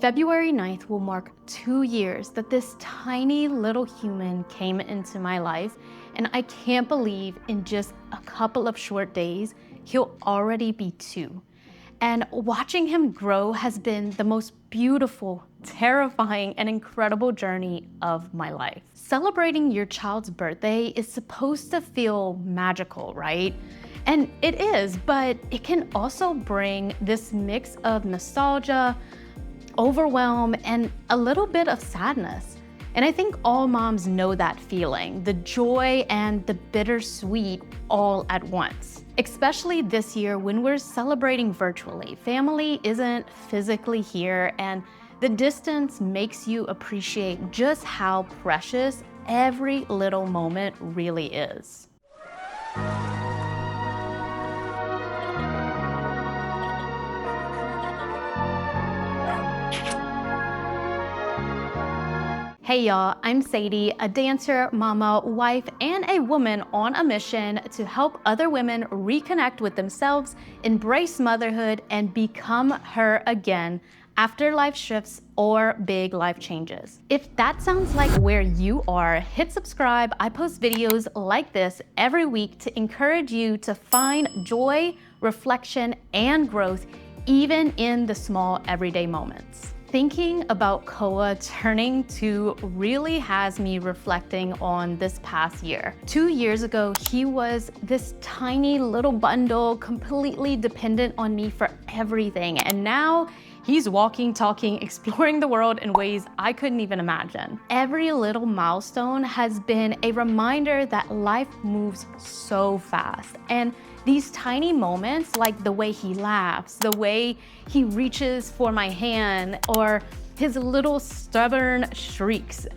February 9th will mark 2 years that this tiny little human came into my life, and I can't believe in just a couple of short days, he'll already be 2. And watching him grow has been the most beautiful, terrifying, and incredible journey of my life. Celebrating your child's birthday is supposed to feel magical, right? And it is, but it can also bring this mix of nostalgia, overwhelm, and a little bit of sadness. And I think all moms know that feeling, the joy and the bittersweet all at once. Especially this year when we're celebrating virtually. Family isn't physically here, and the distance makes you appreciate just how precious every little moment really is. Hey y'all, I'm Sadie, a dancer, mama, wife, and a woman on a mission to help other women reconnect with themselves, embrace motherhood, and become her again after life shifts or big life changes. If that sounds like where you are, hit subscribe. I post videos like this every week to encourage you to find joy, reflection, and growth, even in the small everyday moments. Thinking about Koa turning 2 really has me reflecting on this past year. 2 years ago, he was this tiny little bundle, completely dependent on me for everything. And now he's walking, talking, exploring the world in ways I couldn't even imagine. Every little milestone has been a reminder that life moves so fast. And these tiny moments, like the way he laughs, the way he reaches for my hand, or his little stubborn shrieks,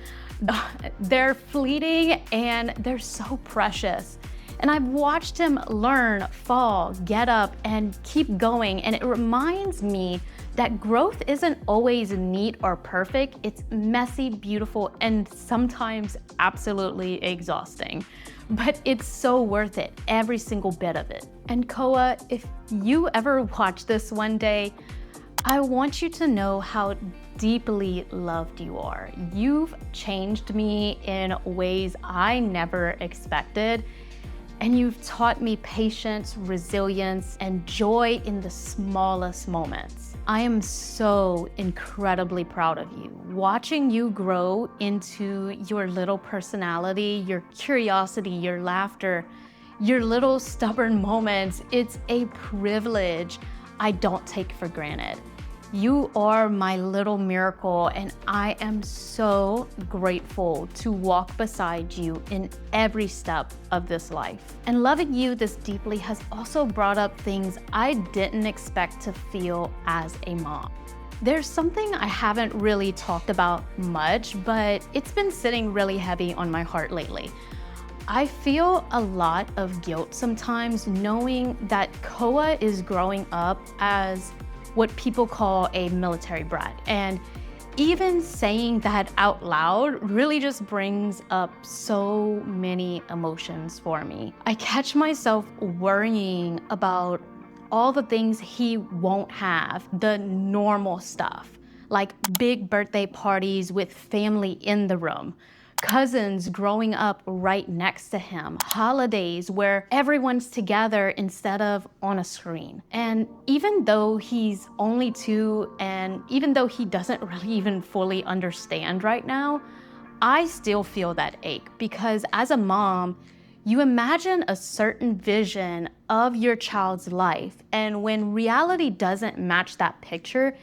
they're fleeting and they're so precious. And I've watched him learn, fall, get up, and keep going. And it reminds me that growth isn't always neat or perfect. It's messy, beautiful, and sometimes absolutely exhausting. But it's so worth it, every single bit of it. And Koa, if you ever watch this one day, I want you to know how deeply loved you are. You've changed me in ways I never expected. And you've taught me patience, resilience, and joy in the smallest moments. I am so incredibly proud of you. Watching you grow into your little personality, your curiosity, your laughter, your little stubborn moments, it's a privilege I don't take for granted. You are my little miracle, and I am so grateful to walk beside you in every step of this life. And loving you this deeply has also brought up things I didn't expect to feel as a mom. There's something I haven't really talked about much, but it's been sitting really heavy on my heart lately. I feel a lot of guilt sometimes knowing that Koa is growing up as what people call a military brat. And even saying that out loud really just brings up so many emotions for me. I catch myself worrying about all the things he won't have, the normal stuff, like big birthday parties with family in the room, cousins growing up right next to him, holidays where everyone's together instead of on a screen. And even though he's only 2, and even though he doesn't really even fully understand right now, I still feel that ache, because as a mom, you imagine a certain vision of your child's life, and when reality doesn't match that picture,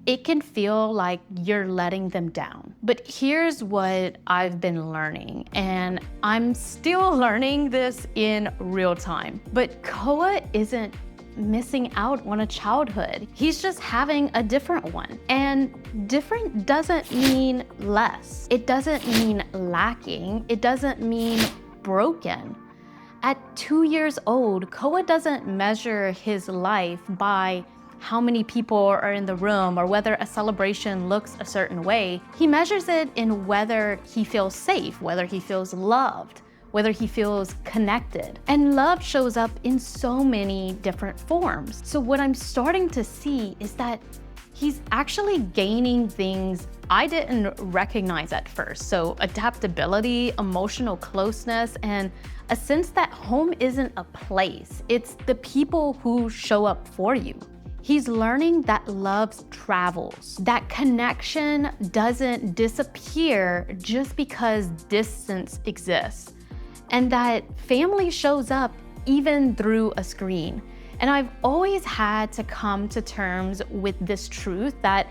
it can feel like you're letting them down. But here's what I've been learning, and I'm still learning this in real time. But Koa isn't missing out on a childhood. He's just having a different one. And different doesn't mean less. It doesn't mean lacking. It doesn't mean broken. At 2 years old, Koa doesn't measure his life by how many people are in the room or whether a celebration looks a certain way. He measures it in whether he feels safe, whether he feels loved, whether he feels connected. And love shows up in so many different forms. So what I'm starting to see is that he's actually gaining things I didn't recognize at first. So adaptability, emotional closeness, and a sense that home isn't a place, it's the people who show up for you. He's learning that love travels, that connection doesn't disappear just because distance exists, and that family shows up even through a screen. And I've always had to come to terms with this truth that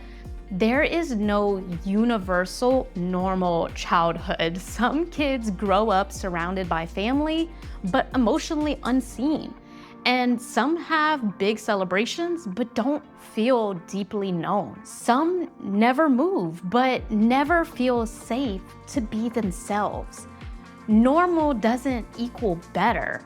there is no universal normal childhood. Some kids grow up surrounded by family, but emotionally unseen. And some have big celebrations, but don't feel deeply known. Some never move, but never feel safe to be themselves. Normal doesn't equal better.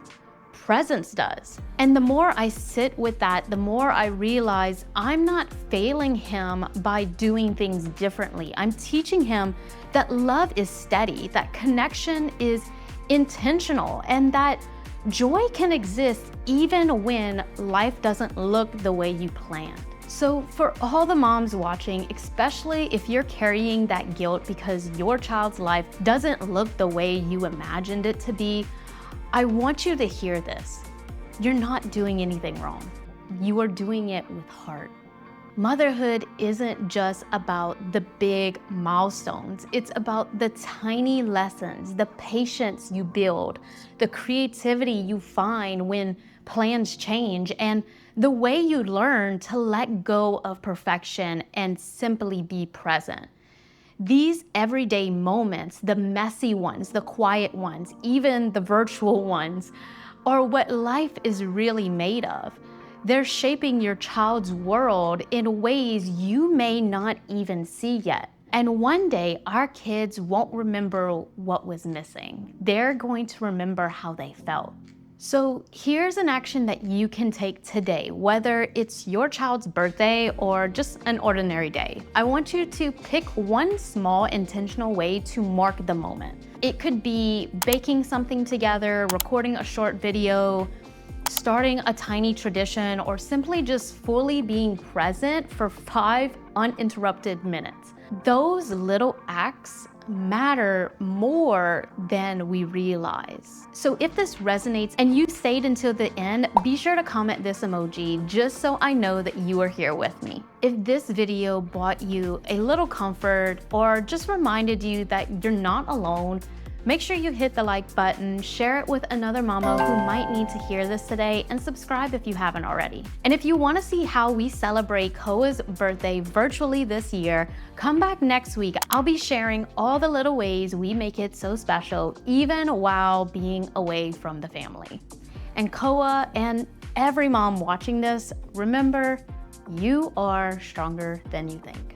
Presence does. And the more I sit with that, the more I realize I'm not failing him by doing things differently. I'm teaching him that love is steady, that connection is intentional, and that joy can exist even when life doesn't look the way you planned. So for all the moms watching, especially if you're carrying that guilt because your child's life doesn't look the way you imagined it to be, I want you to hear this. You're not doing anything wrong. You are doing it with heart. Motherhood isn't just about the big milestones. It's about the tiny lessons, the patience you build, the creativity you find when plans change, and the way you learn to let go of perfection and simply be present. These everyday moments, the messy ones, the quiet ones, even the virtual ones, are what life is really made of. They're shaping your child's world in ways you may not even see yet. And one day, our kids won't remember what was missing. They're going to remember how they felt. So here's an action that you can take today, whether it's your child's birthday or just an ordinary day. I want you to pick one small intentional way to mark the moment. It could be baking something together, recording a short video, starting a tiny tradition, or simply just fully being present for 5 uninterrupted minutes. Those little acts matter more than we realize. So if this resonates and you stayed until the end, be sure to comment this emoji just so I know that you are here with me. If this video brought you a little comfort or just reminded you that you're not alone, make sure you hit the like button, share it with another mama who might need to hear this today, and subscribe if you haven't already. And if you want to see how we celebrate Koa's birthday virtually this year, come back next week. I'll be sharing all the little ways we make it so special, even while being away from the family. And Koa and every mom watching this, remember, you are stronger than you think.